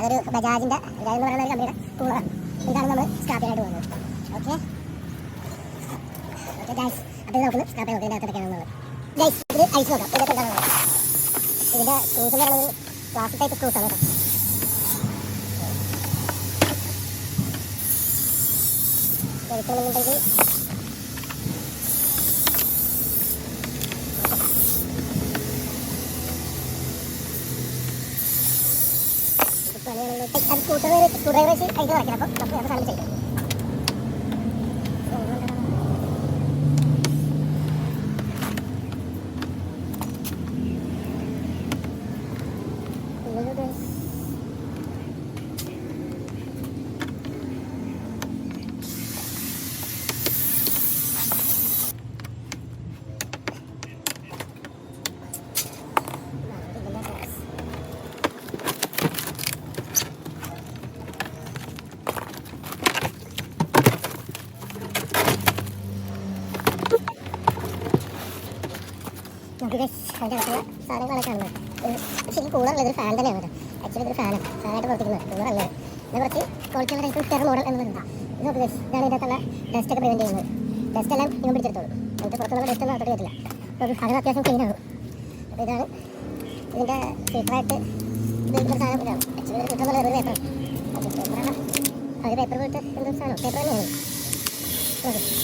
അതൊരു ബജാജിൻ്റെ എന്ന് പറയുന്ന ഒരു കമ്പനിയുടെ കൂളറാണ്. ഇതാണ് നമ്മൾ സ്ക്രാപ്പ് ചെയ്യാനായിട്ട് പോകുന്നത്. ഓക്കെ ഓക്കെ ഗൈസ്, അപ്പോൾ ഇത് നോക്കുന്നത് സ്ക്രാപ്പ് ചെയ്യാൻ ഇതിൻ്റെ അകത്തൊക്കെയാണെന്നുള്ളത്. ഗൈസ് ഇത് ഐസ് നോക്കാം, ഇതൊക്കെ എന്താണെന്നുള്ളത്. ഇതിൻ്റെ സ്ക്രൂസ് എന്ന് പറയുന്നത് പ്ലാസ്റ്റിക് ടൈപ്പ് സ്ക്രൂസാണ് കേട്ടോ. കഴിക്കണമെന്നുണ്ടെങ്കിൽ അത് സ്ക്രൂ ഡ്രൈവർ വെച്ച് അതിൽ വയ്ക്കണം. അപ്പോൾ നമുക്ക് അത് സാധനം ചെയ്യും. നമുക്ക് അതിൻ്റെ അകത്തുള്ള സാധനങ്ങളൊക്കെ കാണുന്നത്. ശരി കൂളറുള്ള ഇതൊരു ഫാൻ തന്നെയാണ് കേട്ടോ. ആക്ച്വലി ഇതൊരു ഫാനാണ്, ഫാനായിട്ട് പ്രവർത്തിക്കുന്നത്. കൂളറല്ല, ഇത് കുറച്ച് ക്വാളിറ്റി ഉള്ള ടൈപ്പ് ടെറർ മോഡൽ എന്നുള്ളത്. ഇത് നോക്കുക, ഇതാണ് ഇതിൻ്റെ അകത്തുള്ള ഡസ്റ്റ് ഒക്കെ പ്രിവെൻറ്റ് ചെയ്യുന്നത്. ഡസ്റ്റ് എല്ലാം ഇവൻ പിടിച്ചെടുത്തോളൂ. നമുക്ക് പുറത്തുള്ള ഡസ്റ്റ് ഒന്നും അകത്തോട്ട് വരില്ല. അപ്പോൾ അത് അത്യാവശ്യം ക്ലീൻ ആണ്. അപ്പോൾ ഇതാണ് ഇതിൻ്റെ ഫിൽറ്ററായിട്ട് ഉപയോഗിക്കുന്ന സാധനം. ഇതാണ് ആക്ച്വലി ഒരു ഫിൽറ്റർ എന്നുള്ള ഒരു പേപ്പറാണ്. ഓക്കെ പേപ്പറാണ്, അത് പേപ്പർ പോയിട്ട് എന്തൊരു സാധനം പേപ്പർ തന്നെയാണ്. ഓക്കെ